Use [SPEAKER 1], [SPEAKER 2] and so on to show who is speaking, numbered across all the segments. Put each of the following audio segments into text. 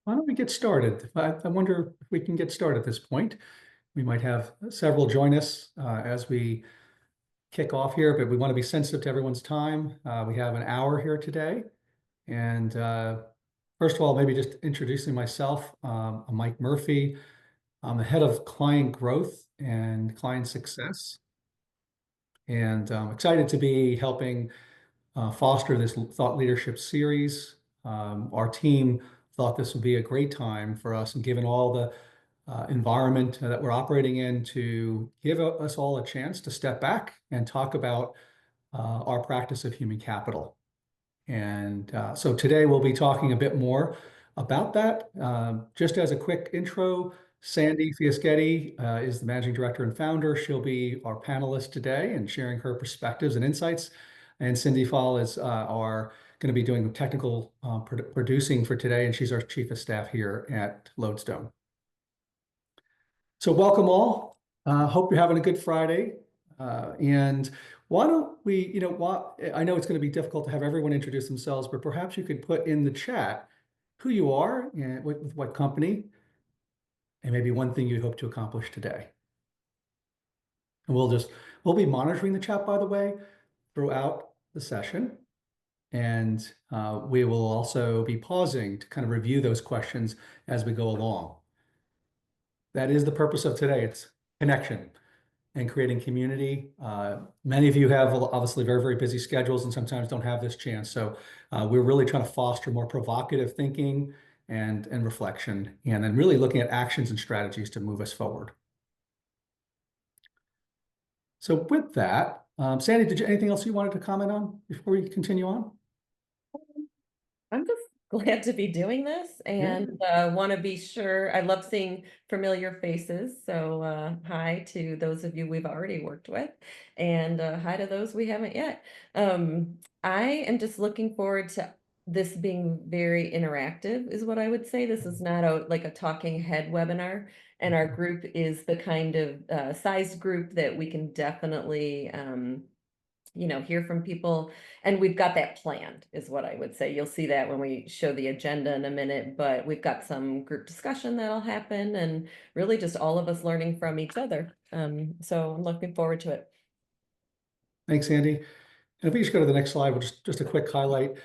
[SPEAKER 1] Why don't we get started? I wonder if we can get started at this point. We might have several join us as we kick off here, but we want to be sensitive to everyone's time. We have an hour here today. And first of all, maybe just introducing myself. I'm Mike Murphy. I'm the head of client growth and client success. And I'm excited to be helping foster this thought leadership series. Our team thought this would be a great time for us, and given all the environment that we're operating in, to give us all a chance to step back and talk about our practice of human capital. And so today we'll be talking a bit more about that. Just as a quick intro, Sandy Fiaschetti is the managing director and founder. She'll be our panelist today and sharing her perspectives and insights. And Cindy Fall is our going to be doing technical producing for today, and she's our chief of staff here at Lodestone. So welcome all. Hope you're having a good Friday. And why don't we, I know it's going to be difficult to have everyone introduce themselves, but perhaps you could put in the chat who you are and with what company, and maybe one thing you hope to accomplish today. And we'll be monitoring the chat, by the way, throughout the session. And we will also be pausing to kind of review those questions as we go along. That is the purpose of today. It's connection and creating community. Many of you have obviously very, very busy schedules and sometimes don't have this chance. So we're really trying to foster more provocative thinking and reflection, and then really looking at actions and strategies to move us forward. So with that, Sandy, anything else you wanted to comment on before we continue on?
[SPEAKER 2] I'm just glad to be doing this and want to be sure. I love seeing familiar faces. So hi to those of you we've already worked with, and hi to those we haven't yet. I am just looking forward to this being very interactive, is what I would say. This is not like a talking head webinar, and our group is the kind of sized group that we can definitely hear from people. And we've got that planned, is what I would say. You'll see that when we show the agenda in a minute, but we've got some group discussion that'll happen, and really just all of us learning from each other. So I'm looking forward to it.
[SPEAKER 1] Thanks, Sandy. And if we just go to the next slide, we'll just a quick highlight.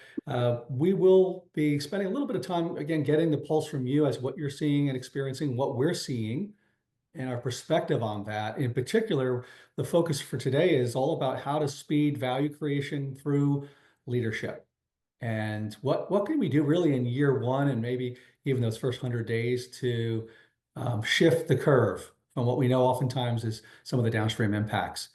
[SPEAKER 1] We will be spending a little bit of time, again, getting the pulse from you as what you're seeing and experiencing, what we're seeing, and our perspective on that. In particular, the focus for today is all about how to speed value creation through leadership. And what can we do really in year one and maybe even those first 100 days to shift the curve from what we know oftentimes is some of the downstream impacts.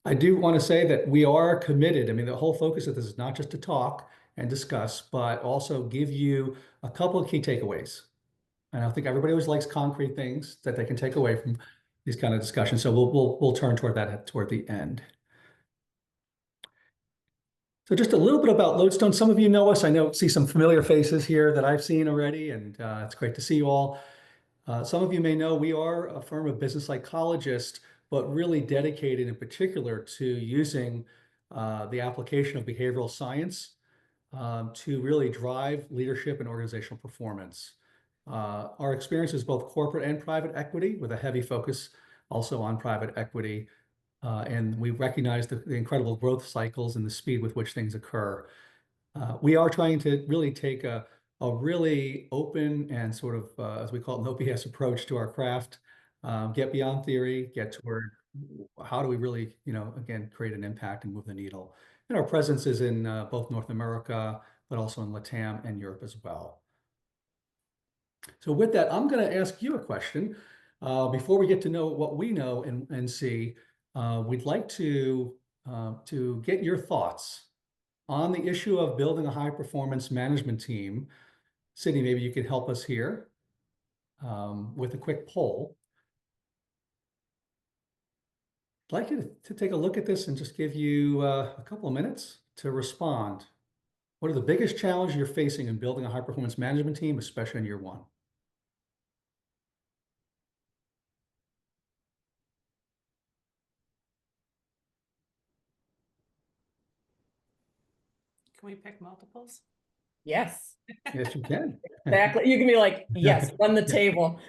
[SPEAKER 1] I do want to say that we are committed. I mean, the whole focus of this is not just to talk and discuss, but also give you a couple of key takeaways. And I think everybody always likes concrete things that they can take away from these kind of discussions. So we'll turn toward that toward the end. So just a little bit about Lodestone. Some of you know us. I see some familiar faces here that I've seen already, and it's great to see you all. Some of you may know we are a firm of business psychologists, but really dedicated in particular to using the application of behavioral science to really drive leadership and organizational performance. Our experience is both corporate and private equity, with a heavy focus also on private equity. And we recognize the incredible growth cycles and the speed with which things occur. We are trying to really take a really open and sort of, as we call it, no BS approach to our craft, get beyond theory, get toward how do we really, again, create an impact and move the needle. And our presence is in both North America, but also in LATAM and Europe as well. So with that, I'm going to ask you a question. Before we get to know what we know and see, we'd like to get your thoughts on the issue of building a high-performance management team. Sydney, maybe you could help us here with a quick poll. I'd like you to take a look at this and just give you a couple of minutes to respond. What are the biggest challenges you're facing in building a high-performance management team, especially in year one?
[SPEAKER 3] Can we pick multiples?
[SPEAKER 2] Yes.
[SPEAKER 1] Yes, you can.
[SPEAKER 2] Exactly. You can be like, yes, run the table.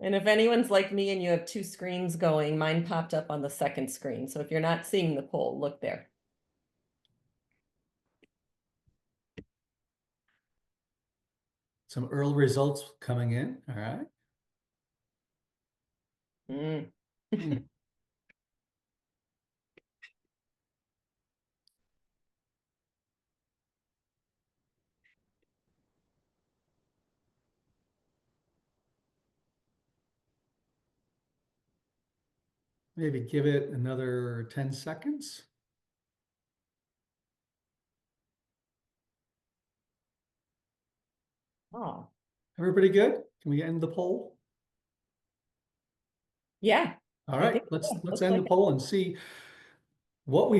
[SPEAKER 2] And if anyone's like me and you have two screens going, mine popped up on the second screen. So if you're not seeing the poll, look there.
[SPEAKER 1] Some early results coming in. All right.
[SPEAKER 2] Mm.
[SPEAKER 1] Hmm. Maybe give it another 10 seconds.
[SPEAKER 2] Oh,
[SPEAKER 1] Everybody good? Can we end the poll?
[SPEAKER 2] yeah.
[SPEAKER 1] All
[SPEAKER 2] I
[SPEAKER 1] right,
[SPEAKER 2] think
[SPEAKER 1] let's
[SPEAKER 2] so.
[SPEAKER 1] let's
[SPEAKER 2] Looks
[SPEAKER 1] end
[SPEAKER 2] like
[SPEAKER 1] the poll and see what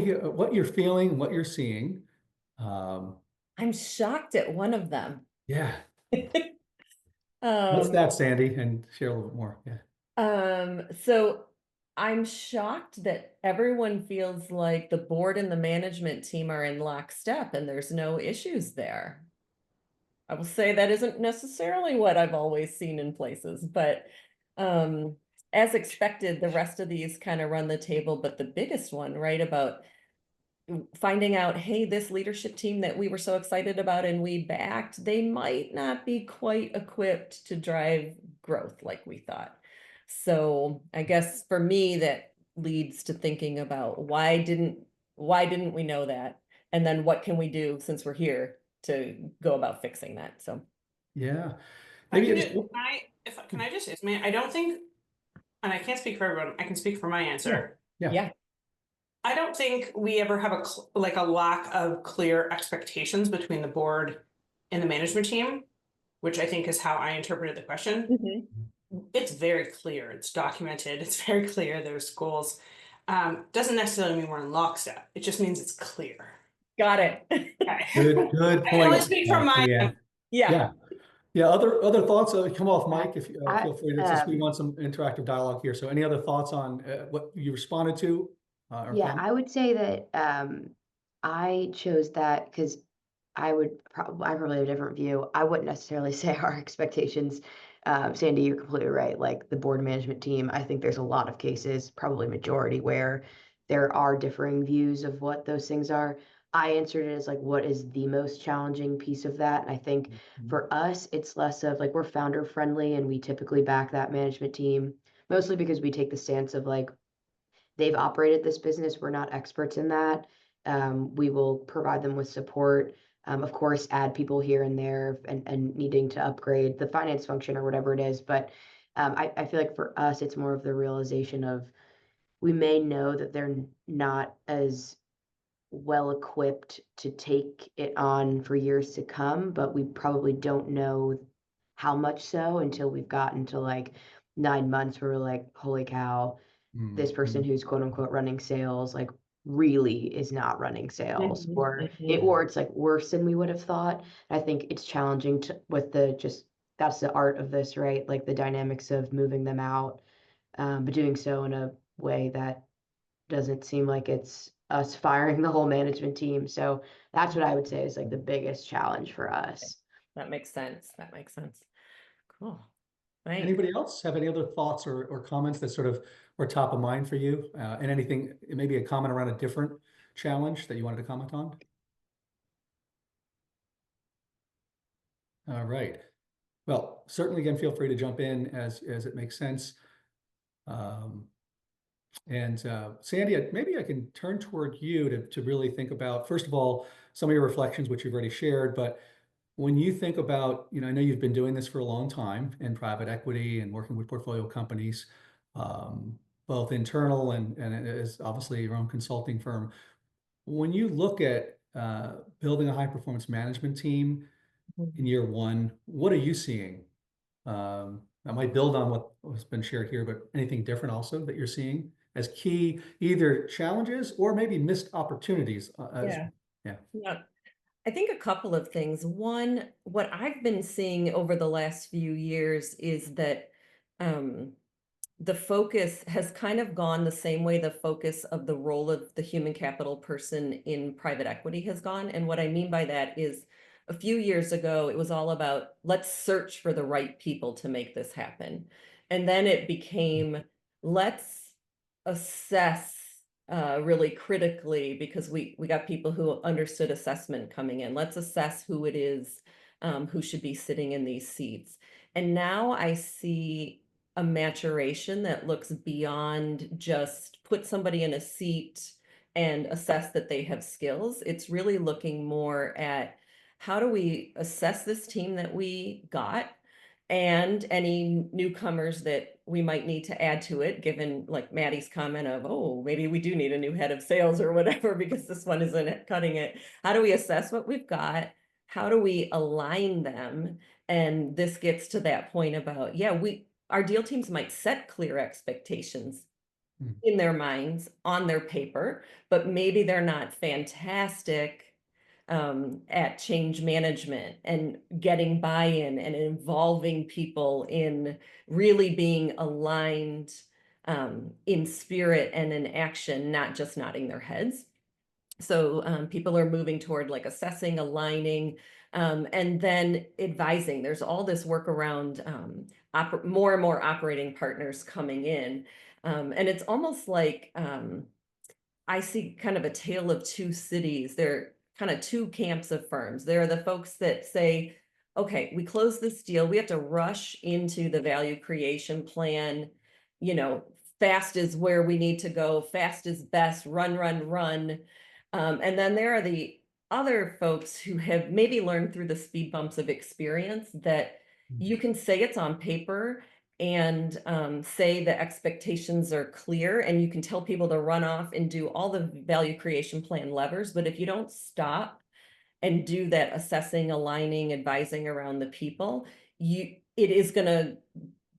[SPEAKER 1] you're feeling, what you're seeing. Um,
[SPEAKER 2] I'm shocked at one of them.
[SPEAKER 1] yeah. What's
[SPEAKER 2] Um,
[SPEAKER 1] that, Sandy? And share a little bit more. Yeah.
[SPEAKER 2] so I'm shocked that everyone feels like the board and the management team are in lockstep and there's no issues there. I will say that isn't necessarily what I've always seen in places, but um, as expected, the rest of these kind of run the table. But the biggest one, right, about finding out, hey, this leadership team that we were so excited about and we backed, they might not be quite equipped to drive growth like we thought. So I guess for me, that leads to thinking about why didn't we know that? And then what can we do since we're here to go about fixing that? So
[SPEAKER 1] Yeah.
[SPEAKER 3] I
[SPEAKER 1] Maybe
[SPEAKER 3] can
[SPEAKER 1] it's
[SPEAKER 3] do, can I just, it's me, I don't think, and I can't speak for everyone, I can speak for my answer.
[SPEAKER 1] yeah.
[SPEAKER 2] yeah.
[SPEAKER 3] I don't think we ever have like a lack of clear expectations between the board and the management team, which I think is how I interpreted the question.
[SPEAKER 2] Mhm.
[SPEAKER 3] It's very clear, it's documented, it's very clear, there's goals. Doesn't necessarily mean we're in lockstep, it just means it's clear.
[SPEAKER 2] Got it.
[SPEAKER 3] Okay.
[SPEAKER 1] Good
[SPEAKER 3] I can only
[SPEAKER 1] point.
[SPEAKER 3] speak from my,
[SPEAKER 1] Yeah.
[SPEAKER 2] Yeah.
[SPEAKER 1] Yeah. Yeah. Other thoughts? Come off, Mike. If you
[SPEAKER 4] I,
[SPEAKER 1] feel free to, since we want some interactive dialogue here. So, any other thoughts on what you responded to or
[SPEAKER 4] yeah,
[SPEAKER 1] comment?
[SPEAKER 4] I would say that I chose that because I probably have a different view. I wouldn't necessarily say our expectations. Sandy, you're completely right. Like the board management team, I think there's a lot of cases, probably majority, where there are differing views of what those things are. I answered it as like, what is the most challenging piece of that? And I think for us, it's less of like we're founder friendly and we typically back that management team, mostly because we take the stance of like they've operated this business. We're not experts in that. We will provide them with support. Of course, add people here and there and needing to upgrade the finance function or whatever it is. But I feel like for us, it's more of the realization of we may know that they're not as well equipped to take it on for years to come, but we probably don't know how much so until we've gotten to like 9 months where we're like, holy cow, this person who's quote unquote running sales like really is not running sales
[SPEAKER 2] Mhm,
[SPEAKER 4] or
[SPEAKER 2] mhm.
[SPEAKER 4] or it's like worse than we would have thought. I think it's challenging to with the just that's the art of this, right? Like the dynamics of moving them out, but doing so in a way that doesn't seem like it's us firing the whole management team. So that's what I would say is like the biggest challenge for us.
[SPEAKER 2] That makes sense. That makes sense. Cool. Thanks.
[SPEAKER 1] Anybody else have any other thoughts or comments that sort of were top of mind for you? And anything, maybe a comment around a different challenge that you wanted to comment on? All right. Well, certainly again, feel free to jump in as it makes sense. Um, and Sandy, maybe I can turn toward you to really think about, first of all, some of your reflections, which you've already shared, but when you think about, I know you've been doing this for a long time in private equity and working with portfolio companies, um, both internal and as obviously your own consulting firm. When you look at building a high performance management team in year one, what are you seeing? I might build on what has been shared here, but anything different also that you're seeing as key either challenges or maybe missed opportunities
[SPEAKER 2] Yeah.
[SPEAKER 1] yeah.
[SPEAKER 2] Yeah. I think a couple of things. One, what I've been seeing over the last few years is that um, the focus has kind of gone the same way the focus of the role of the human capital person in private equity has gone. And what I mean by that is a few years ago, it was all about let's search for the right people to make this happen. And then it became let's assess really critically, because we got people who understood assessment coming in. Let's assess who it is who should be sitting in these seats. And now I see a maturation that looks beyond just put somebody in a seat and assess that they have skills. It's really looking more at how do we assess this team that we got and any newcomers that we might need to add to it, given like Maddie's comment of, oh, maybe we do need a new head of sales or whatever, because this one isn't cutting it. How do we assess what we've got? How do we align them? And this gets to that point about, yeah, our deal teams might set clear expectations in their minds on their paper, but maybe they're not fantastic at change management and getting buy-in and involving people in really being aligned in spirit and in action, not just nodding their heads. So people are moving toward like assessing, aligning, and then advising. There's all this work around more and more operating partners coming in. And it's almost like I see kind of a tale of two cities. They're kind of two camps of firms. There are the folks that say, okay, we close this deal. We have to rush into the value creation plan. You know, fast is where we need to go. Fast is best. Run, run, run. And then there are the other folks who have maybe learned through the speed bumps of experience that you can say it's on paper and say the expectations are clear, and you can tell people to run off and do all the value creation plan levers. But if you don't stop and do that assessing, aligning, advising around the people, it is going to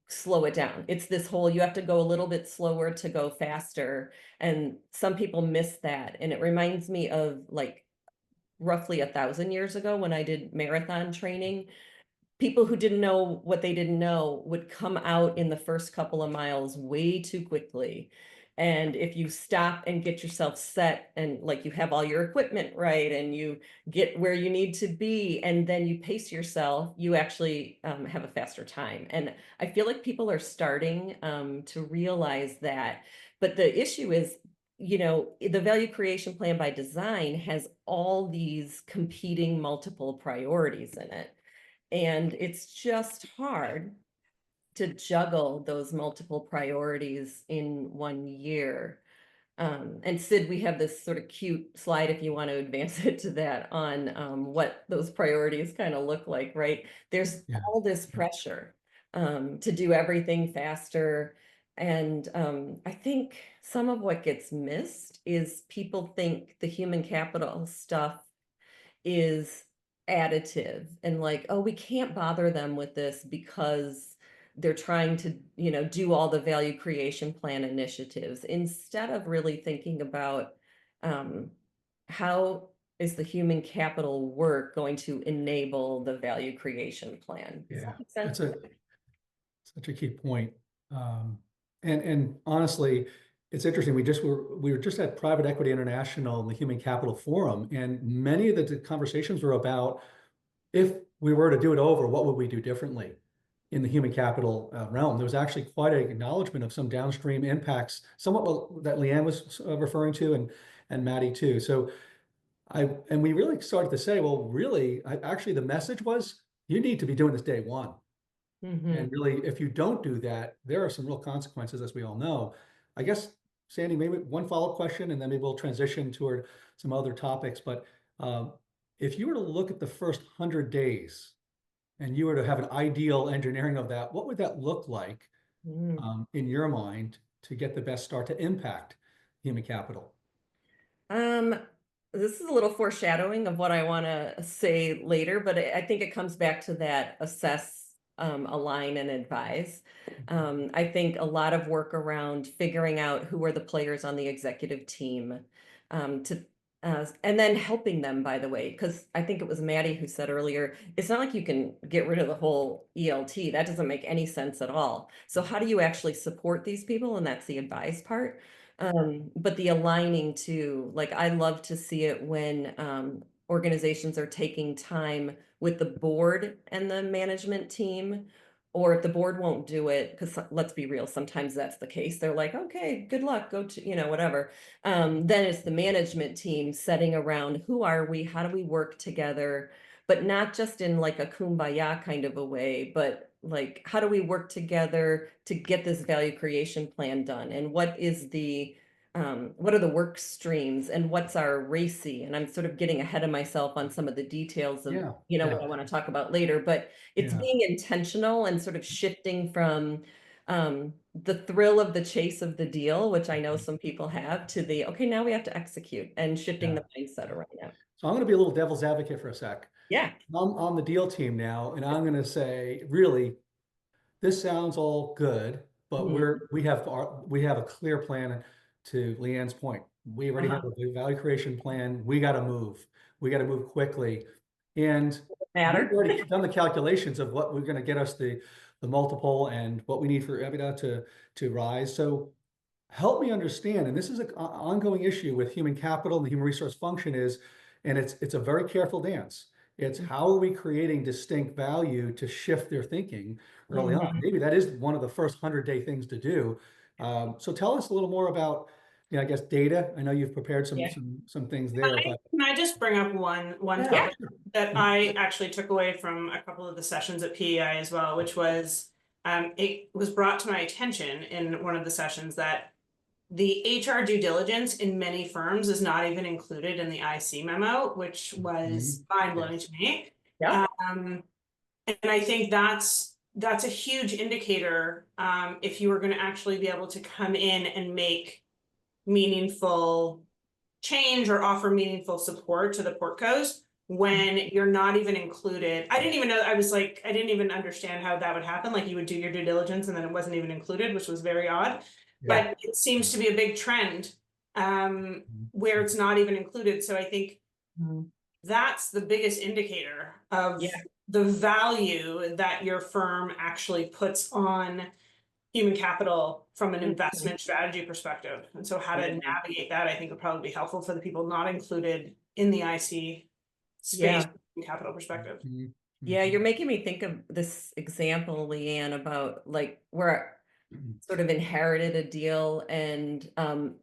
[SPEAKER 2] slow it down. It's this whole, you have to go a little bit slower to go faster. And some people miss that. And it reminds me of like roughly 1,000 years ago when I did marathon training. People who didn't know what they didn't know would come out in the first couple of miles way too quickly. And if you stop and get yourself set and like you have all your equipment right and you get where you need to be and then you pace yourself, you actually have a faster time. And I feel like people are starting to realize that. But the issue is, you know, the value creation plan by design has all these competing multiple priorities in it. And it's just hard to juggle those multiple priorities in 1 year. And Sid, we have this sort of cute slide, if you want to advance it to that, on what those priorities kind of look like, right? There's all this pressure to do everything faster. And I think some of what gets missed is people think the human capital stuff is additive and like, oh, we can't bother them with this because they're trying to, you know, do all the value creation plan initiatives instead of really thinking about how is the human capital work going to enable the value creation plan. Does that make sense?
[SPEAKER 1] That's such a key point. And honestly, it's interesting. We were just at Private Equity International and the Human Capital Forum, and many of the conversations were about if we were to do it over, what would we do differently in the human capital realm? There was actually quite an acknowledgement of some downstream impacts, somewhat that Leanne was referring to, and Maddie too. So we really started to say, well, really, actually, the message was you need to be doing this day one. And really, if you don't do that, there are some real consequences, as we all know. I guess, Sandy, maybe one follow-up question, and then maybe we'll transition toward some other topics. But if you were to look at the first 100 days and you were to have an ideal engineering of that, what would that look like in your mind to get the best start to impact human capital?
[SPEAKER 2] This is a little foreshadowing of what I want to say later, but I think it comes back to that assess, align, and advise. I think a lot of work around figuring out who are the players on the executive team to And then helping them, by the way, because I think it was Maddie who said earlier, it's not like you can get rid of the whole ELT. That doesn't make any sense at all. So how do you actually support these people? And that's the advice part. But the aligning too, like I love to see it when organizations are taking time with the board and the management team, or if the board won't do it, because let's be real, sometimes that's the case. They're like, okay, good luck, go to, whatever. Then it's the management team setting around who are we, how do we work together, but not just in like a kumbaya kind of a way, but like how do we work together to get this value creation plan done, and what are the work streams, and what's our RACI? And I'm sort of getting ahead of myself on some of the details of
[SPEAKER 1] Yeah,
[SPEAKER 2] what I want to talk about later, but it's
[SPEAKER 1] yeah,
[SPEAKER 2] being intentional and sort of shifting from the thrill of the chase of the deal, which I know some people have, to the, okay, now we have to execute, and shifting
[SPEAKER 1] yeah.
[SPEAKER 2] the mindset around that.
[SPEAKER 1] So I'm going to be a little devil's advocate for a sec.
[SPEAKER 2] Yeah.
[SPEAKER 1] I'm on the deal team now, and I'm going to say, really, this sounds all good, but
[SPEAKER 2] Mhm.
[SPEAKER 1] we have a clear plan. To Leanne's point, we already have
[SPEAKER 3] Uh-huh.
[SPEAKER 1] a value creation plan. We got to move. We got to move quickly, and we've
[SPEAKER 2] Matter.
[SPEAKER 1] already done the calculations of what we're going to get us the multiple and what we need for EBITDA to rise. So help me understand, and this is an ongoing issue with human capital and the human resource function is, and it's a very careful dance. It's how are we creating distinct value to shift their thinking early on?
[SPEAKER 2] Mhm.
[SPEAKER 1] Maybe that is one of the first 100-day things to do. So tell us a little more about, I guess data. I know you've prepared some
[SPEAKER 2] Yeah.
[SPEAKER 1] some things there, but
[SPEAKER 3] Can I just bring up one
[SPEAKER 1] yeah,
[SPEAKER 3] topic that I actually took away from a couple of the sessions at PEI as well, which was it was brought to my attention in one of the sessions that the HR due diligence in many firms is not even included in the IC memo, which was mind blowing
[SPEAKER 1] yes.
[SPEAKER 3] to me.
[SPEAKER 2] Yeah.
[SPEAKER 3] And I think that's a huge indicator if you were going to actually be able to come in and make meaningful change or offer meaningful support to the portcos when you're not even included. I didn't even know, I was like, I didn't even understand how that would happen. Like you would do your due diligence and then it wasn't even included, which was very odd.
[SPEAKER 1] Yeah.
[SPEAKER 3] But it seems to be a big trend where it's not even included. So I think
[SPEAKER 2] Mhm.
[SPEAKER 3] that's the biggest indicator of
[SPEAKER 2] Yeah.
[SPEAKER 3] the value that your firm actually puts on human capital from an
[SPEAKER 2] Mhm.
[SPEAKER 3] investment strategy perspective. And so how to
[SPEAKER 2] Yeah.
[SPEAKER 3] navigate that, I think would probably be helpful for the people not included in the IC space
[SPEAKER 2] Yeah.
[SPEAKER 3] from a capital perspective.
[SPEAKER 1] Mhm.
[SPEAKER 2] Yeah,
[SPEAKER 1] Mhm.
[SPEAKER 2] you're making me think of this example, Leanne, about like where I sort of inherited a deal, and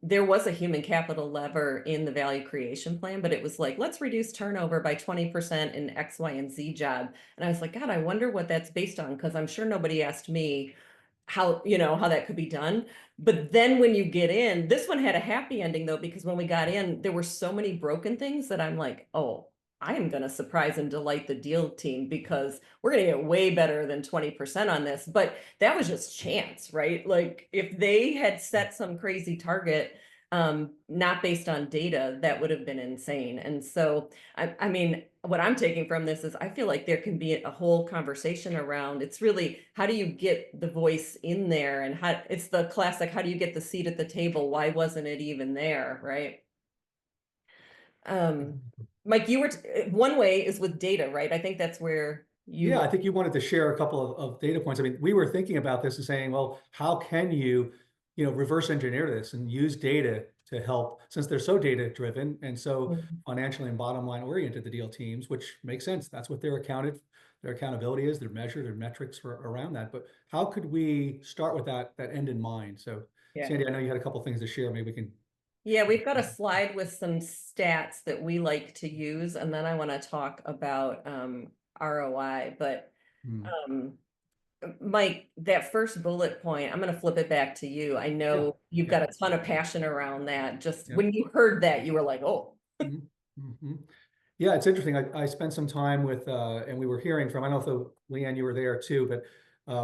[SPEAKER 2] there was a human capital lever in the value creation plan, but it was like, let's reduce turnover by 20% in X, Y, and Z job. And I was like, God, I wonder what that's based on, because I'm sure nobody asked me how that could be done. But then when you get in, this one had a happy ending though, because when we got in, there were so many broken things that I'm like, oh, I am going to surprise and delight the deal team, because we're going to get way better than 20% on this. But that was just chance, right? Like if they had set some crazy target, not based on data, that would have been insane. And so, I mean, what I'm taking from this is I feel like there can be a whole conversation around, it's really, how do you get the voice in there, and how, it's the classic, how do you get the seat at the table? Why wasn't it even there, right? Um, Mike, one way is with data, right? I think that's where
[SPEAKER 1] Yeah,
[SPEAKER 2] you.
[SPEAKER 1] I think you wanted to share a couple of data points. I mean, we were thinking about this and saying, well, how can you, reverse engineer this and use data to help, since they're so data driven and so
[SPEAKER 2] Mhm.
[SPEAKER 1] financially and bottom line oriented, the deal teams, which makes sense. That's what their accountability is, their measure, their metrics for around that. But how could we start with that end in mind? So
[SPEAKER 2] Yeah.
[SPEAKER 1] Sandy, I know you had a couple things to share. Maybe we can.
[SPEAKER 2] Yeah, we've got a slide with some stats that we like to use, and then I want to talk about ROI. But
[SPEAKER 1] Hmm.
[SPEAKER 2] um, Mike, that first bullet point, I'm going to flip it back to you. I
[SPEAKER 1] Yeah.
[SPEAKER 2] know you've
[SPEAKER 1] Yeah.
[SPEAKER 2] got a ton of passion around that. Just
[SPEAKER 1] Yeah.
[SPEAKER 2] when you heard that, you were like, oh.
[SPEAKER 1] Mhm. Mhm. Yeah, it's interesting. I spent some time with, and we were hearing from, I don't know if Leanne, you were there too, but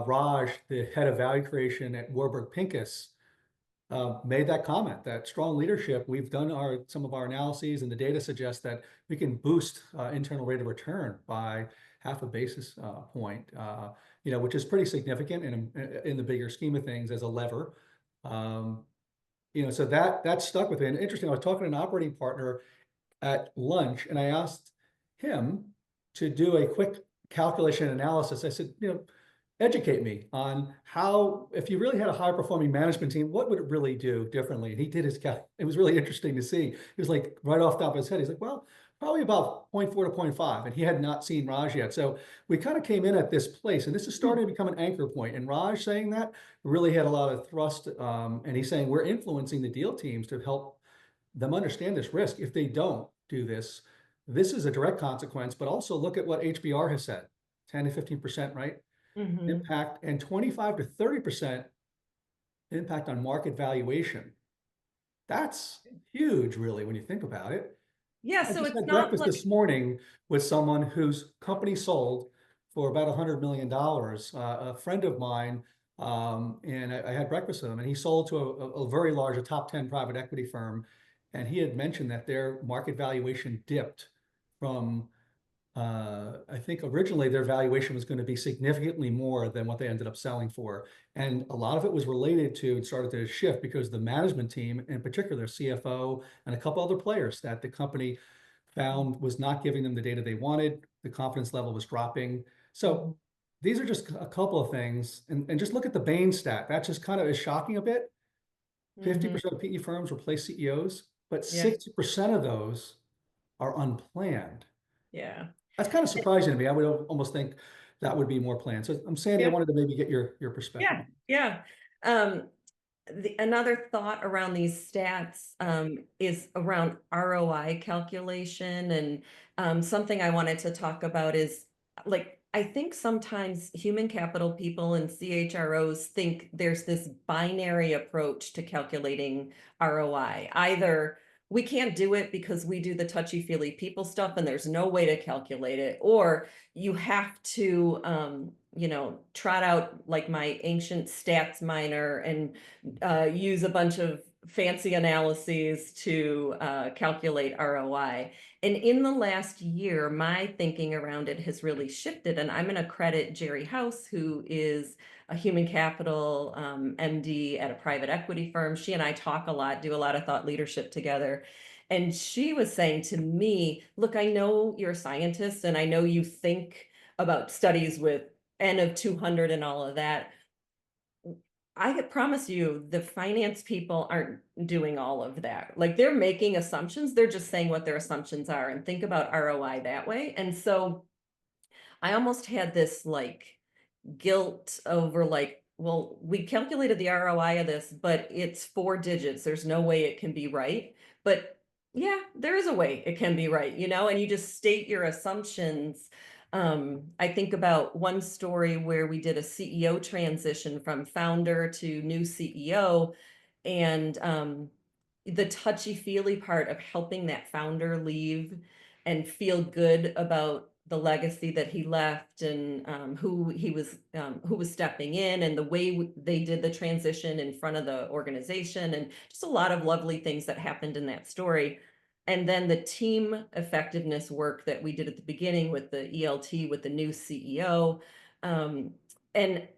[SPEAKER 1] Raj, the head of value creation at Warburg Pincus, made that comment that strong leadership, we've done some of our analyses and the data suggests that we can boost internal rate of return by half a basis point, which is pretty significant in the bigger scheme of things as a lever. So that stuck with me. And interesting, I was talking to an operating partner at lunch, and I asked him to do a quick calculation analysis. I said, educate me on how, if you really had a high performing management team, what would it really do differently? And he did his it was really interesting to see. He was like right off the top of his head. He's like, well, probably about 0.4 to 0.5. And he had not seen Raj yet. So we kind of came in at this place, and this is starting to become an anchor point. And Raj saying that really had a lot of thrust. And he's saying we're influencing the deal teams to help them understand this risk. If they don't do this, this is a direct consequence, but also look at what HBR has said, 10 to 15%, right? Impact, and 25 to 30% impact on market valuation. That's huge, really, when you think about it.
[SPEAKER 2] Yeah,
[SPEAKER 1] I
[SPEAKER 2] so
[SPEAKER 1] just
[SPEAKER 2] it's
[SPEAKER 1] had
[SPEAKER 2] not
[SPEAKER 1] breakfast
[SPEAKER 2] like,
[SPEAKER 1] this morning with someone whose company sold for about $100 million. A friend of mine, and I had breakfast with him, and he sold to a very large, a top 10 private equity firm. And he had mentioned that their market valuation dipped from I think originally their valuation was going to be significantly more than what they ended up selling for. And a lot of it was related to, and started to shift because the management team, in particular, their CFO and a couple other players that the company found was not giving them the data they wanted. The confidence level was dropping. So these are just a couple of things. And just look at the Bain stat. That just kind of is shocking a bit. 50% of PE firms replace CEOs, but 60% of those are unplanned.
[SPEAKER 2] yeah.
[SPEAKER 1] That's kind of surprising to me. I would almost think that would be more planned. So Sandy, I wanted to maybe get your perspective.
[SPEAKER 2] Yeah. Another thought around these stats is around ROI calculation. And something I wanted to talk about is, like, I think sometimes human capital people and CHROs think there's this binary approach to calculating ROI. Either we can't do it because we do the touchy-feely people stuff and there's no way to calculate it, or you have to trot out like my ancient stats minor and use a bunch of fancy analyses to calculate ROI. And in the last year, my thinking around it has really shifted. And I'm going to credit Jerry House, who is a human capital MD at a private equity firm. She and I talk a lot, do a lot of thought leadership together. And she was saying to me, look, I know you're a scientist and I know you think about studies with N of 200 and all of that. I could promise you the finance people aren't doing all of that. Like, they're making assumptions. They're just saying what their assumptions are and think about ROI that way. And so I almost had this like guilt over, like, well, we calculated the ROI of this, but it's 4 digits. There's no way it can be right. But yeah, there is a way it can be right, and you just state your assumptions. I think about one story where we did a CEO transition from founder to new CEO, and the touchy-feely part of helping that founder leave and feel good about the legacy that he left, and who was stepping in, and the way they did the transition in front of the organization, and just a lot of lovely things that happened in that story. And then the team effectiveness work that we did at the beginning with the ELT, with the new CEO. And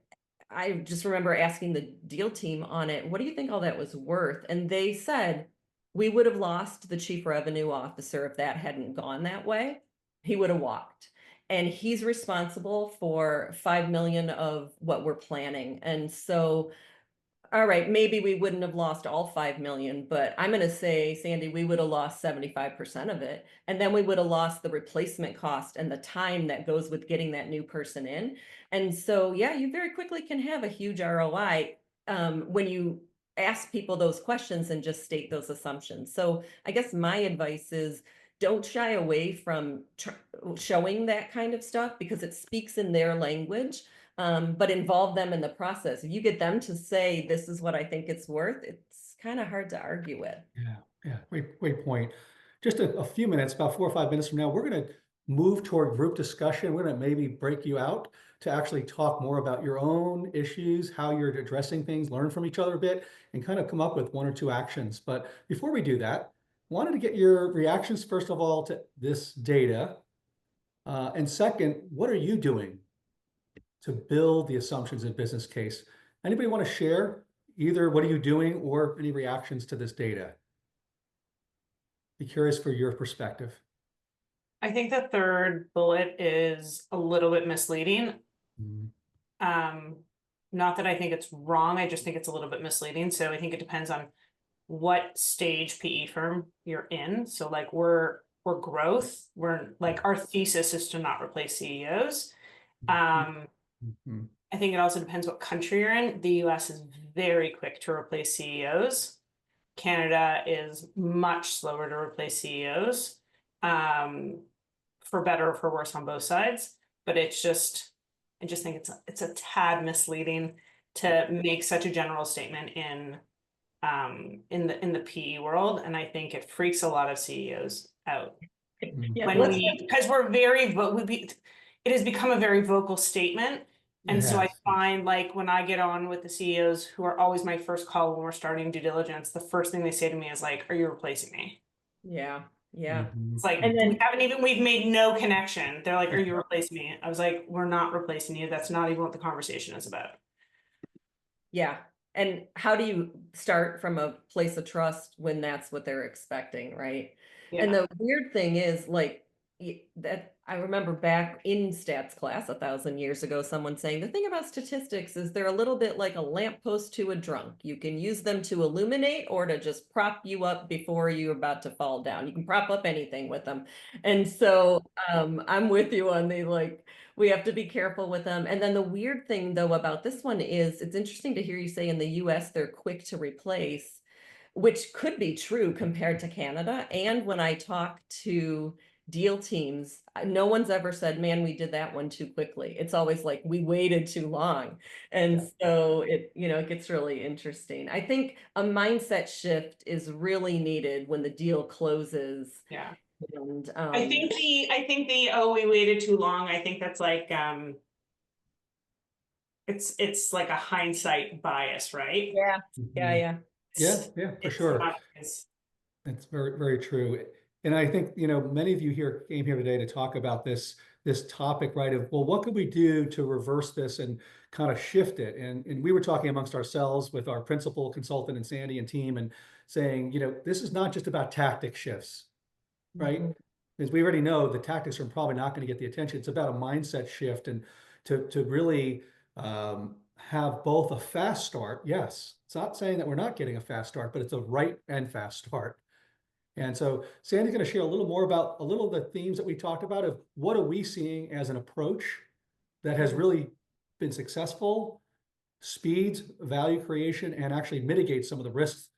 [SPEAKER 2] I just remember asking the deal team on it, what do you think all that was worth? And they said, we would have lost the chief revenue officer if that hadn't gone that way. He would have walked. And he's responsible for 5 million of what we're planning. And so, all right, maybe we wouldn't have lost all 5 million, but I'm going to say, Sandy, we would have lost 75% of it. And then we would have lost the replacement cost and the time that goes with getting that new person in. And so, yeah, you very quickly can have a huge ROI when you ask people those questions and just state those assumptions. So I guess my advice is, don't shy away from showing that kind of stuff because it speaks in their language. But involve them in the process. If you get them to say, this is what I think it's worth, it's kind of hard to argue with.
[SPEAKER 1] Yeah, great point. Just a few minutes, about 4 or 5 minutes from now, we're going to move toward group discussion. We're going to maybe break you out to actually talk more about your own issues, how you're addressing things, learn from each other a bit, and kind of come up with 1 or 2 actions. But before we do that, wanted to get your reactions, first of all, to this data. And second, what are you doing to build the assumptions and business case? Anybody want to share either what are you doing or any reactions to this data? Be curious for your perspective.
[SPEAKER 3] I think the third bullet is a little bit misleading.
[SPEAKER 1] Mm,
[SPEAKER 3] Not that I think it's wrong, I just think it's a little bit misleading. So I think it depends on what stage PE firm you're in. So like we're growth. We're like our thesis is to not replace CEOs.
[SPEAKER 1] mhm,
[SPEAKER 3] I think it also depends what country you're in. The US is very quick to replace CEOs. Canada is much slower to replace CEOs. For better or for worse on both sides. But it's just, I just think it's a tad misleading to make such a general statement in the PE world, and I think it freaks a lot of CEOs out
[SPEAKER 2] Yeah,
[SPEAKER 3] when
[SPEAKER 2] let's
[SPEAKER 3] because we're very it has become a very vocal statement. And so I
[SPEAKER 1] Yes.
[SPEAKER 3] find like when I get on with the CEOs who are always my first call when we're starting due diligence, the first thing they say to me is like, "Are you replacing me?"
[SPEAKER 2] yeah, yeah.
[SPEAKER 1] Mhm.
[SPEAKER 3] It's like
[SPEAKER 2] And then
[SPEAKER 3] we've made no connection. They're like, "Are you replacing me?" I was like, "We're not replacing you. That's not even what the conversation is about."
[SPEAKER 2] yeah. And how do you start from a place of trust when that's what they're expecting, right? And
[SPEAKER 3] Yeah.
[SPEAKER 2] the weird thing is like that I remember back in stats class 1,000 years ago, someone saying the thing about statistics is they're a little bit like a lamppost to a drunk. You can use them to illuminate or to just prop you up before you're about to fall down. You can prop up anything with them. And so I'm with you on the like we have to be careful with them. And then the weird thing though about this one is it's interesting to hear you say in the US they're quick to replace, which could be true compared to Canada. And when I talk to deal teams, no one's ever said, man, we did that one too quickly. It's always like we waited too long. And so it, it gets really interesting. I think a mindset shift is really needed when the deal closes.
[SPEAKER 3] Yeah.
[SPEAKER 2] And
[SPEAKER 3] I think the oh, we waited too long. I think that's like it's like a hindsight bias, right?
[SPEAKER 2] yeah, yeah,
[SPEAKER 1] Mhm.
[SPEAKER 2] yeah.
[SPEAKER 1] Yeah, for sure. That's very, very true. And I think, many of you here came here today to talk about this topic, right? Of, well, what could we do to reverse this and kind of shift it? And we were talking amongst ourselves with our principal consultant and Sandy and team and saying, this is not just about tactic shifts, right?
[SPEAKER 2] Mhm.
[SPEAKER 1] Because we already know the tactics are probably not going to get the attention. It's about a mindset shift and to really have both a fast start. Yes, it's not saying that we're not getting a fast start, but it's a right and fast start. And so Sandy's going to share a little more about a little of the themes that we talked about of what are we seeing as an approach that has really been successful, speeds value creation, and actually mitigates some of the risks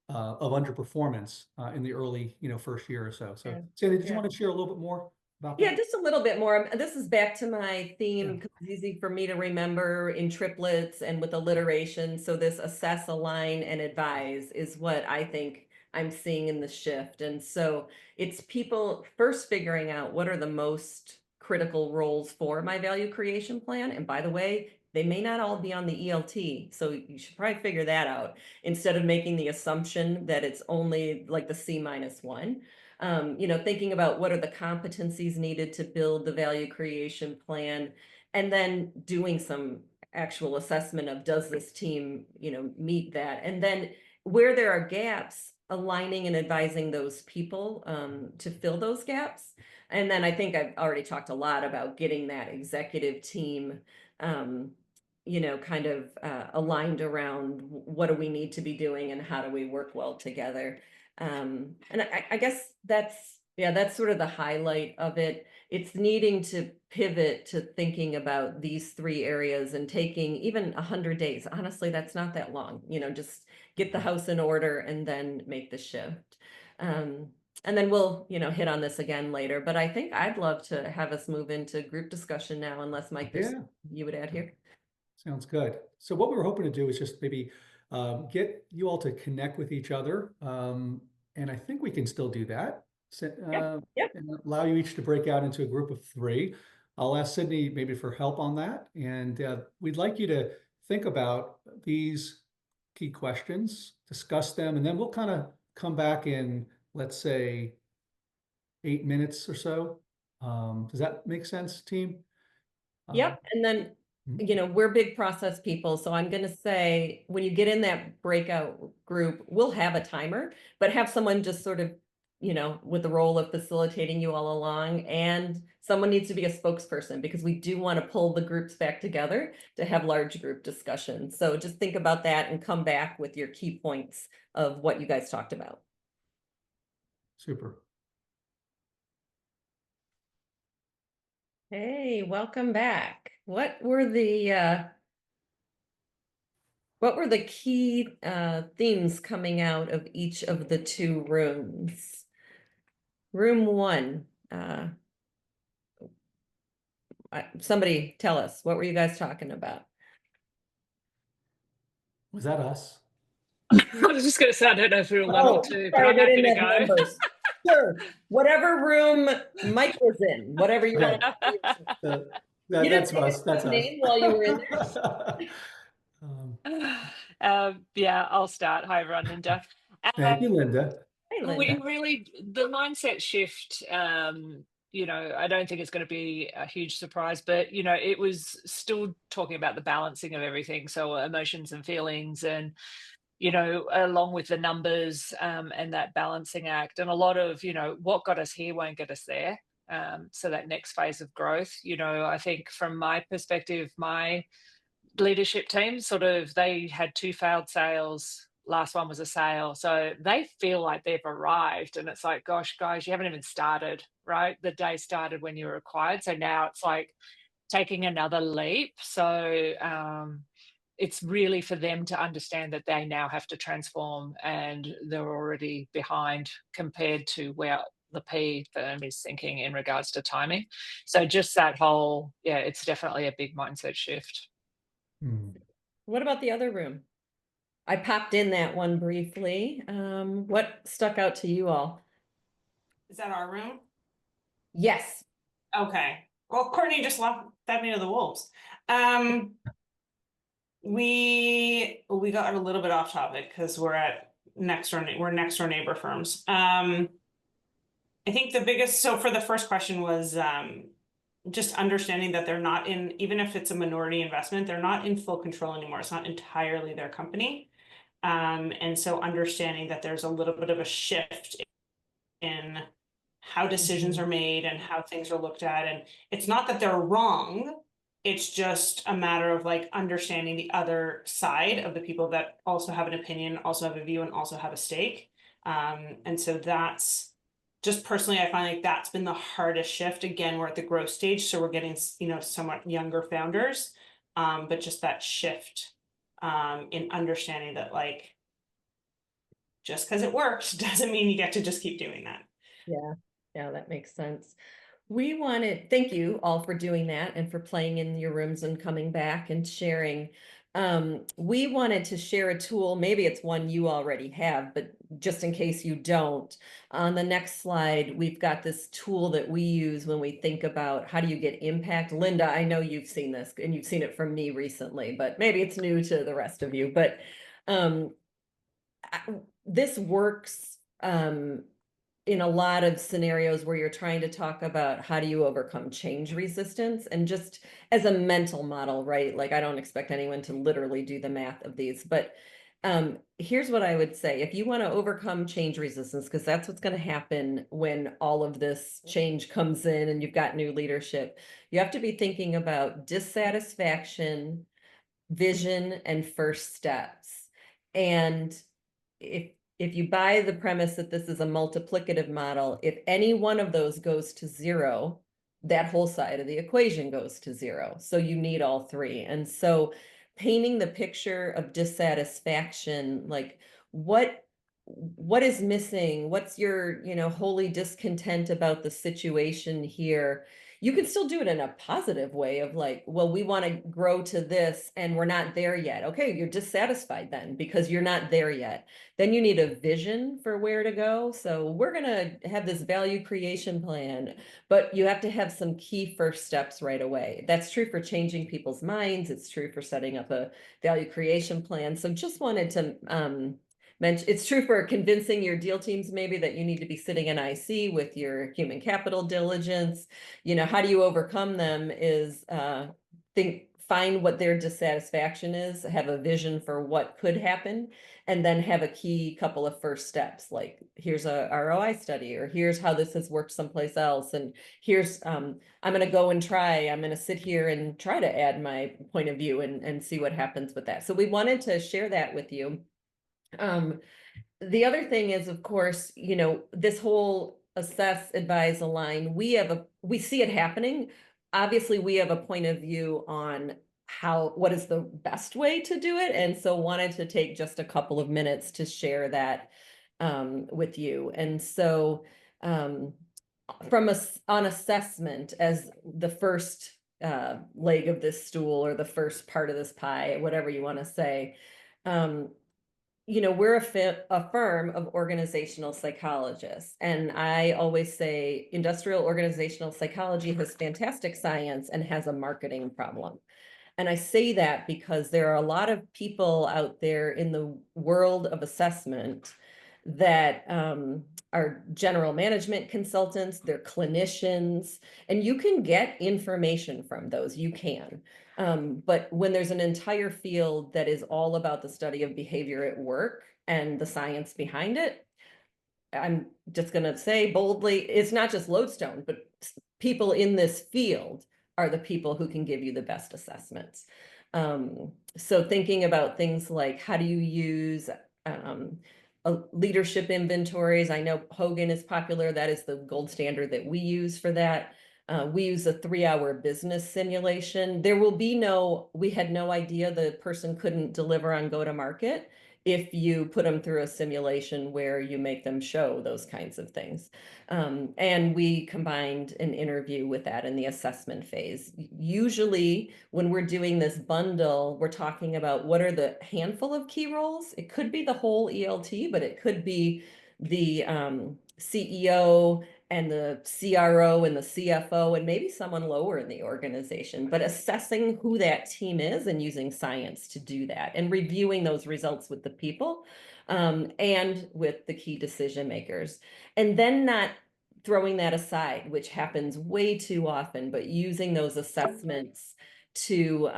[SPEAKER 1] of underperformance in the early, first year or so. So
[SPEAKER 2] Yeah.
[SPEAKER 1] Sandy, did you
[SPEAKER 2] Yeah.
[SPEAKER 1] want to share a little bit more about
[SPEAKER 2] Yeah,
[SPEAKER 1] that?
[SPEAKER 2] just a little bit more. This is back to my theme
[SPEAKER 1] Yeah.
[SPEAKER 2] because it's easy for me to remember in triplets and with alliteration. So this assess, align, and advise is what I think I'm seeing in the shift. And so it's people first figuring out what are the most critical roles for my value creation plan. And by the way, they may not all be on the ELT. So you should probably figure that out instead of making the assumption that it's only like the C-1. Thinking about what are the competencies needed to build the value creation plan, and then doing some actual assessment of does this team, meet that, and then where there are gaps, aligning and advising those people to fill those gaps. And then I think I've already talked a lot about getting that executive team kind of aligned around what do we need to be doing and how do we work well together. And I guess that's sort of the highlight of it. It's needing to pivot to thinking about these three areas and taking even 100 days. Honestly, that's not that long, just get the house in order and then make the shift. And then we'll, hit on this again later, but I think I'd love to have us move into group discussion now, unless Mike, there's
[SPEAKER 1] Yeah.
[SPEAKER 2] you would add here.
[SPEAKER 1] Sounds good. So what we were hoping to do is just maybe get you all to connect with each other. And I think we can still do that.
[SPEAKER 2] Yep. Yep.
[SPEAKER 1] And allow you each to break out into a group of three. I'll ask Sydney maybe for help on that. And we'd like you to think about these key questions, discuss them, and then we'll kind of come back in, let's say, 8 minutes or so. Does that make sense, team?
[SPEAKER 2] Yep. And then, we're big process people. So I'm going to say when you get in that breakout group, we'll have a timer, but have someone just sort of, you know, with the role of facilitating you all along, and someone needs to be a spokesperson because we do want to pull the groups back together to have large group discussions. So just think about that and come back with your key points of what you guys talked about.
[SPEAKER 1] Super.
[SPEAKER 2] Hey, welcome back. What were the key themes coming out of each of the two rooms? Room one, somebody tell us, what were you guys talking about?
[SPEAKER 1] Was that us?
[SPEAKER 5] I was just going to say, I don't know if we were one or two, but
[SPEAKER 2] sorry,
[SPEAKER 5] I'm
[SPEAKER 2] they
[SPEAKER 5] happy
[SPEAKER 2] didn't
[SPEAKER 5] to
[SPEAKER 2] have
[SPEAKER 5] go.
[SPEAKER 2] numbers. Sure, whatever room Mike was in, whatever you
[SPEAKER 1] Okay.
[SPEAKER 2] want.
[SPEAKER 1] That's us. That's us.
[SPEAKER 2] Name while you were in there.
[SPEAKER 5] Yeah, I'll start. Hi, everyone, Linda.
[SPEAKER 1] Thank you, Linda.
[SPEAKER 2] Hey,
[SPEAKER 5] We
[SPEAKER 2] Linda.
[SPEAKER 5] really, the mindset shift, you know, I don't think it's going to be a huge surprise, but, you know, it was still talking about the balancing of everything. So emotions and feelings and, you know, along with the numbers and that balancing act. And a lot of, you know, what got us here won't get us there. So that next phase of growth, you know, I think from my perspective, my leadership team sort of, they had 2 failed sales. Last one was a sale. So they feel like they've arrived. And it's like, gosh, guys, you haven't even started, right? The day started when you were acquired. So now it's like taking another leap. So it's really for them to understand that they now have to transform and they're already behind compared to where the P firm is thinking in regards to timing. So just that whole, yeah, it's definitely a big mindset shift.
[SPEAKER 2] What about the other room? I popped in that one briefly. What stuck out to you all?
[SPEAKER 3] Is that our room?
[SPEAKER 2] Yes.
[SPEAKER 3] Okay. Well, Courtney just fed me to the wolves. We got a little bit off topic because we're next door neighbor firms. I think the biggest, so for the first question was just understanding that they're not in, even if it's a minority investment, they're not in full control anymore. It's not entirely their company. And so understanding that there's a little bit of a shift in how decisions are made and how things are looked at. And it's not that they're wrong. It's just a matter of like understanding the other side of the people that also have an opinion, also have a view, and also have a stake. And so that's just personally, I find like that's been the hardest shift. Again, we're at the growth stage, so we're getting, you know, somewhat younger founders, but just that shift in understanding that like just because it works doesn't mean you get to just keep doing that.
[SPEAKER 2] Yeah, that makes sense. We wanted, thank you all for doing that and for playing in your rooms and coming back and sharing. We wanted to share a tool, maybe it's one you already have, but just in case you don't, on the next slide, we've got this tool that we use when we think about how do you get impact. Linda, I know you've seen this and you've seen it from me recently, but maybe it's new to the rest of you, but this works in a lot of scenarios where you're trying to talk about how do you overcome change resistance, and just as a mental model, right? Like I don't expect anyone to literally do the math of these, but here's what I would say. If you want to overcome change resistance, because that's what's going to happen when all of this change comes in and you've got new leadership, you have to be thinking about dissatisfaction, vision, and first steps. And if you buy the premise that this is a multiplicative model, if any one of those goes to zero, that whole side of the equation goes to zero. So you need all three. And so painting the picture of dissatisfaction, like what is missing? What's your, you know, holy discontent about the situation here? You can still do it in a positive way of like, well, we want to grow to this and we're not there yet. Okay, you're dissatisfied then because you're not there yet. Then you need a vision for where to go. So we're going to have this value creation plan, but you have to have some key first steps right away. That's true for changing people's minds. It's true for setting up a value creation plan. So just wanted to it's true for convincing your deal teams maybe that you need to be sitting in IC with your human capital diligence. You know, how do you overcome them is find what their dissatisfaction is, have a vision for what could happen, and then have a key couple of first steps, like here's a ROI study, or here's how this has worked someplace else, and here's I'm going to go and try, I'm going to sit here and try to add my point of view and see what happens with that. So we wanted to share that with you. The other thing is, of course, you know, this whole assess, advise, align, we see it happening. Obviously, we have a point of view on what is the best way to do it. And so wanted to take just a couple of minutes to share that with you. And so on assessment as the first leg of this stool, or the first part of this pie, whatever you want to say, you know, we're a firm of organizational psychologists. And I always say industrial organizational psychology has fantastic science and has a marketing problem. And I say that because there are a lot of people out there in the world of assessment that are general management consultants, they're clinicians, and you can get information from those, you can. But when there's an entire field that is all about the study of behavior at work and the science behind it, I'm just going to say boldly, it's not just Lodestone, but people in this field are the people who can give you the best assessments. So thinking about things like, how do you use leadership inventories? I know Hogan is popular. That is the gold standard that we use for that. We use a 3-hour business simulation. We had no idea the person couldn't deliver on go-to-market if you put them through a simulation where you make them show those kinds of things. And we combined an interview with that in the assessment phase. Usually when we're doing this bundle, we're talking about what are the handful of key roles. It could be the whole ELT, but it could be the CEO and the CRO and the CFO, and maybe someone lower in the organization, but assessing who that team is and using science to do that, and reviewing those results with the people and with the key decision makers. And then not throwing that aside, which happens way too often, but using those assessments to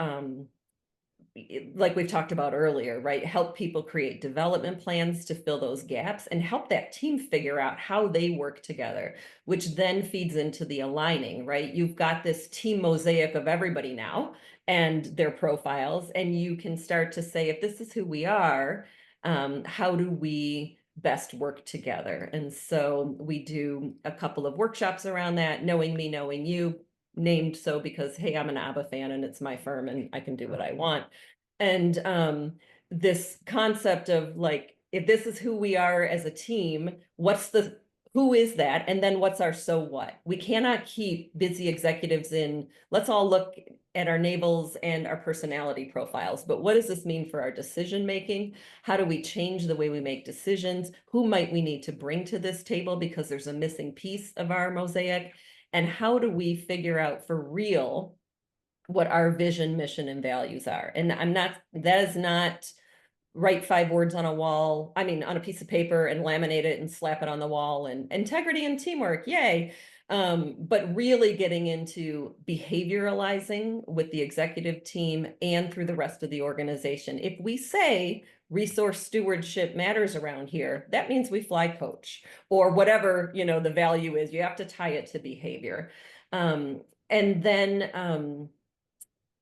[SPEAKER 2] like we've talked about earlier, right? Help people create development plans to fill those gaps and help that team figure out how they work together, which then feeds into the aligning, right? You've got this team mosaic of everybody now and their profiles, and you can start to say, if this is who we are, how do we best work together? And so we do a couple of workshops around that, knowing me, knowing you, named so because, hey, I'm an ABBA fan and it's my firm and I can do what I want. And this concept of like, if this is who we are as a team, who is that? And then what's our so what? We cannot keep busy executives in, let's all look at our navels and our personality profiles, but what does this mean for our decision making? How do we change the way we make decisions? Who might we need to bring to this table because there's a missing piece of our mosaic? And how do we figure out for real what our vision, mission, and values are? And that is not write 5 words on a wall, on a piece of paper and laminate it and slap it on the wall, and integrity and teamwork, yay. But really getting into behavioralizing with the executive team and through the rest of the organization. If we say resource stewardship matters around here, that means we fly coach, or whatever, the value is. You have to tie it to behavior. And then,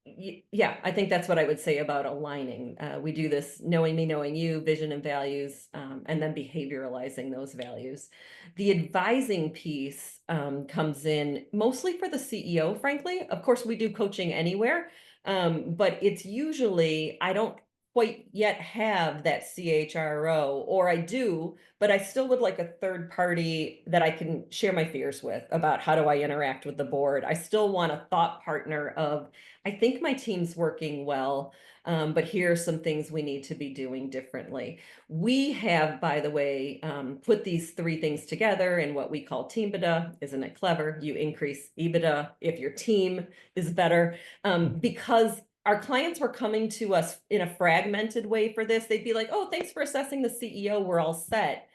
[SPEAKER 2] yeah, I think that's what I would say about aligning. We do this knowing me, knowing you, vision and values, and then behavioralizing those values. The advising piece comes in mostly for the CEO, frankly. Of course, we do coaching anywhere, but it's usually, I don't quite yet have that CHRO, or I do, but I still would like a third party that I can share my fears with about how do I interact with the board. I still want a thought partner of, I think my team's working well, but here are some things we need to be doing differently. We have, by the way, put these 3 things together in what we call team EBITDA. Isn't it clever? You increase EBITDA if your team is better, because our clients were coming to us in a fragmented way for this. They'd be like, oh, thanks for assessing the CEO. We're all set.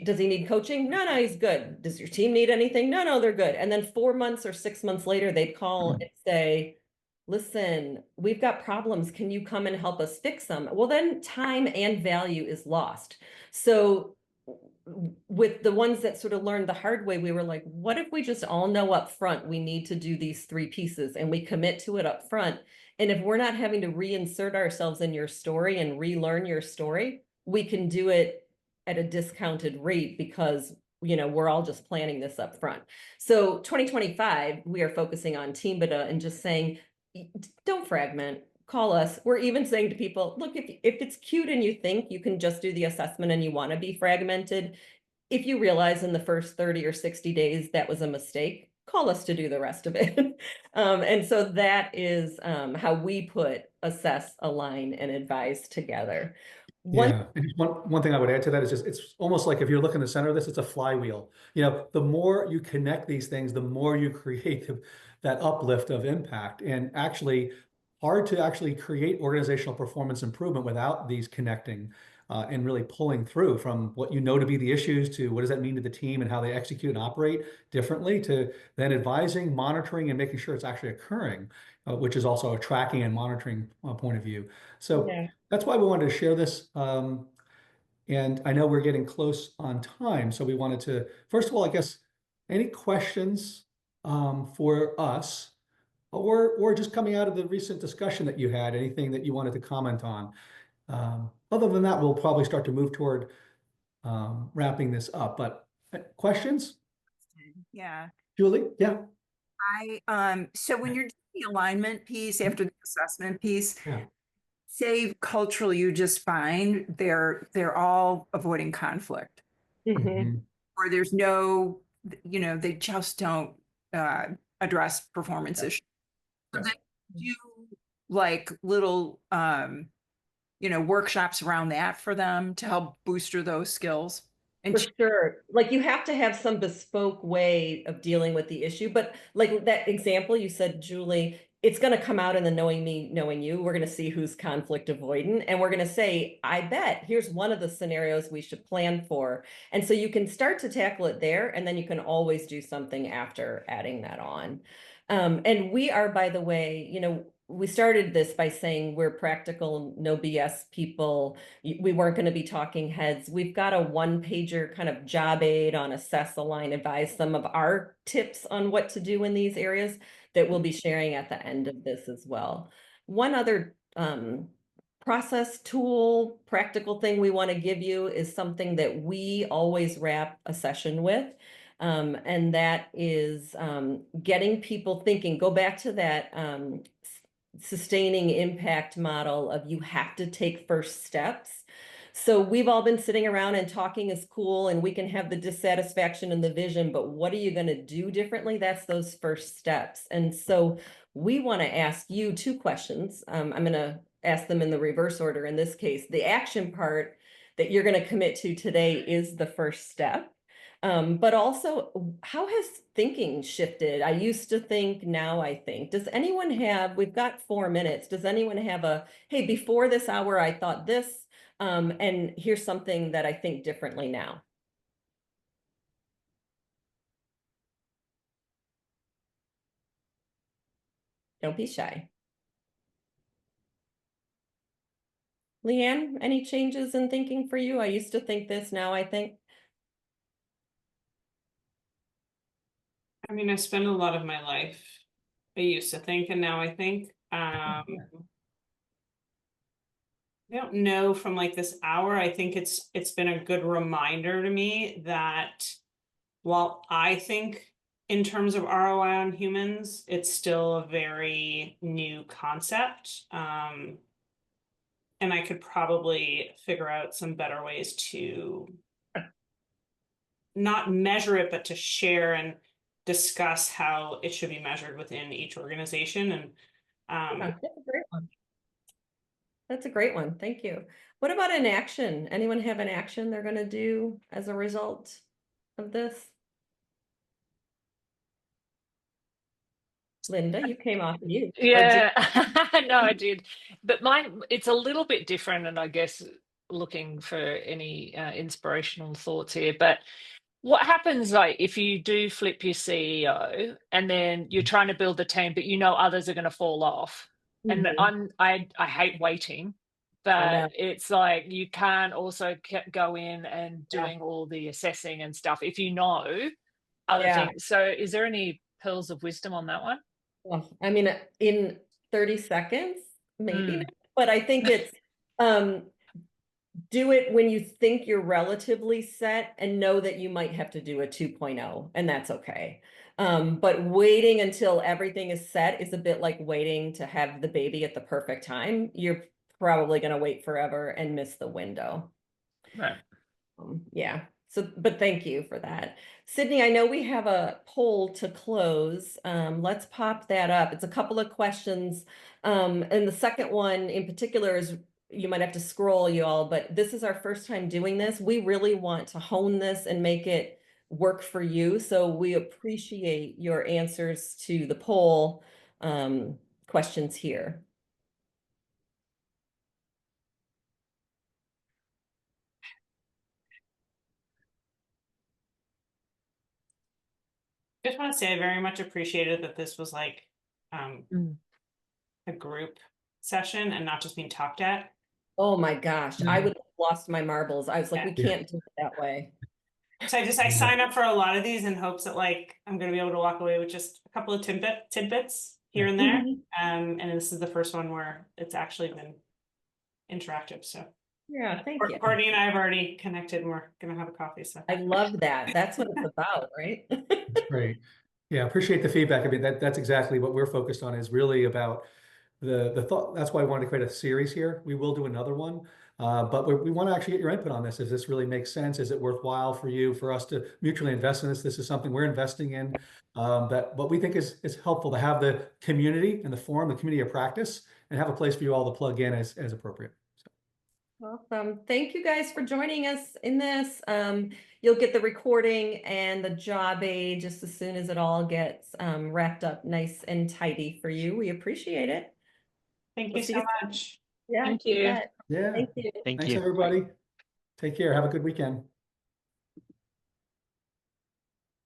[SPEAKER 2] Does he need coaching? No, he's good. Does your team need anything? No, they're good. And then 4 months or 6 months later, they'd call and say, listen, we've got problems. Can you come and help us fix them? Well, then time and value is lost. So with the ones that sort of learned the hard way, we were like, what if we just all know up front we need to do these 3 pieces and we commit to it up front? And if we're not having to reinsert ourselves in your story and relearn your story, we can do it at a discounted rate because we're all just planning this up front. So 2025, we are focusing on team beta and just saying, don't fragment, call us. We're even saying to people, look, if it's cute and you think you can just do the assessment and you want to be fragmented, if you realize in the first 30 or 60 days that was a mistake, call us to do the rest of it. And so that is how we put assess, align, and advise together.
[SPEAKER 1] Yeah, and just one thing I would add to that is just it's almost like if you're looking in the center of this, it's a flywheel. The more you connect these things, the more you create that uplift of impact. And actually, hard to actually create organizational performance improvement without these connecting and really pulling through from what you know to be the issues to what does that mean to the team and how they execute and operate differently to then advising, monitoring, and making sure it's actually occurring, which is also a tracking and monitoring point of view. So.
[SPEAKER 2] Yeah.
[SPEAKER 1] That's why we wanted to share this. And I know we're getting close on time. So we wanted to, first of all, I guess, any questions for us or just coming out of the recent discussion that you had, anything that you wanted to comment on? Other than that, we'll probably start to move toward wrapping this up. But questions?
[SPEAKER 6] Yeah,
[SPEAKER 1] Julie? Yeah.
[SPEAKER 6] so when you're doing the alignment piece after the assessment piece,
[SPEAKER 1] Yeah.
[SPEAKER 6] say culturally you just find they're all avoiding conflict,
[SPEAKER 2] Mhm.
[SPEAKER 6] or there's no, they just don't address performance
[SPEAKER 1] Yeah.
[SPEAKER 6] issues. So
[SPEAKER 1] Yeah.
[SPEAKER 6] they do like little workshops around that for them to help booster those skills. And
[SPEAKER 2] For sure. Like you have to have some bespoke way of dealing with the issue. But like that example you said, Julie, it's going to come out in the knowing me, knowing you. We're going to see who's conflict avoidant. And we're going to say, I bet here's one of the scenarios we should plan for. And so you can start to tackle it there. And then you can always do something after adding that on. And we are, by the way, we started this by saying we're practical, no BS people. We weren't going to be talking heads. We've got a 1-pager kind of job aid on assess, align, advise, some of our tips on what to do in these areas that we'll be sharing at the end of this as well. One other process tool, practical thing we want to give you is something that we always wrap a session with. And that is getting people thinking, go back to that sustaining impact model of you have to take first steps. So we've all been sitting around and talking is cool and we can have the dissatisfaction and the vision, but what are you going to do differently? That's those first steps. And so we want to ask you 2 questions. I'm going to ask them in the reverse order in this case. The action part that you're going to commit to today is the first step. But also, how has thinking shifted? I used to think, now I think. Does anyone have, we've got 4 minutes. Does anyone have hey, before this hour, I thought this, and here's something that I think differently now? Don't be shy. Leanne, any changes in thinking for you? I used to think this, now I think.
[SPEAKER 3] I mean, I spend a lot of my life, I used to think, and now I think. I don't know from like this hour. I think it's been a good reminder to me that while I think in terms of ROI on humans, it's still a very new concept. And I could probably figure out some better ways to not measure it, but to share and discuss how it should be measured within each organization. And
[SPEAKER 2] That's a great one. That's a great one. Thank you. What about an action? Anyone have an action they're going to do as a result of this? Linda, you came off mute.
[SPEAKER 5] Yeah, no, I did. But mine, it's a little bit different, and I guess looking for any inspirational thoughts here. But What happens like if you do flip your CEO and then you're trying to build a team, but you know others are going to fall off? And
[SPEAKER 2] Mhm.
[SPEAKER 5] I hate waiting,
[SPEAKER 2] I
[SPEAKER 5] but
[SPEAKER 2] know.
[SPEAKER 5] it's like you can't also go in and
[SPEAKER 2] Yeah.
[SPEAKER 5] doing all the assessing and stuff if you know other
[SPEAKER 2] Yeah.
[SPEAKER 5] things. So is there any pearls of wisdom on that one?
[SPEAKER 2] Well, I mean, in 30 seconds, maybe,
[SPEAKER 5] Mm,
[SPEAKER 2] not, but I think it's um do it when you think you're relatively set and know that you might have to do a 2.0, and that's okay. But waiting until everything is set is a bit like waiting to have the baby at the perfect time. You're probably going to wait forever and miss the window.
[SPEAKER 5] right.
[SPEAKER 2] Yeah. So, but thank you for that. Sydney, I know we have a poll to close. Let's pop that up. It's a couple of questions. And the second one in particular is you might have to scroll, you all, but this is our first time doing this. We really want to hone this and make it work for you. So we appreciate your answers to the poll questions here.
[SPEAKER 3] Just want to say I very much appreciated that this was like
[SPEAKER 5] Mm,
[SPEAKER 3] a group session and not just being talked at.
[SPEAKER 2] Oh my gosh, I
[SPEAKER 5] mm.
[SPEAKER 2] would have lost my marbles. I was like,
[SPEAKER 3] Yeah.
[SPEAKER 2] we
[SPEAKER 1] Yeah.
[SPEAKER 2] can't do it that way.
[SPEAKER 3] So I sign up for a lot of these in hopes that like I'm gonna be able to walk away with just a couple of tidbits here
[SPEAKER 1] Yeah.
[SPEAKER 3] and there.
[SPEAKER 2] Mhm.
[SPEAKER 3] And this is the first one where it's actually been interactive. So
[SPEAKER 2] Yeah, thank you.
[SPEAKER 3] Courtney and I have already connected and we're gonna have a coffee. So
[SPEAKER 2] I love that. That's what it's about, right?
[SPEAKER 1] That's great. Yeah, appreciate the feedback. I mean, that's exactly what we're focused on, is really about the thought. That's why I wanted to create a series here. We will do another one, but we want to actually get your input on this. Does this really make sense? Is it worthwhile for you, for us to mutually invest in this? This is something we're investing in, that what we think is helpful to have the community and the forum, the community of practice, and have a place for you all to plug in as appropriate. So,
[SPEAKER 2] Awesome. Thank you guys for joining us in this. You'll get the recording and the job aid just as soon as it all gets wrapped up nice and tidy for you. We appreciate it.
[SPEAKER 3] thank you
[SPEAKER 2] We'll see
[SPEAKER 3] so
[SPEAKER 2] you soon.
[SPEAKER 3] much.
[SPEAKER 2] Yeah,
[SPEAKER 5] Thank
[SPEAKER 2] you
[SPEAKER 5] you.
[SPEAKER 2] bet.
[SPEAKER 1] yeah,
[SPEAKER 2] Thank you.
[SPEAKER 7] Thank
[SPEAKER 1] thanks
[SPEAKER 7] you.
[SPEAKER 1] everybody. Take care. Have a good weekend.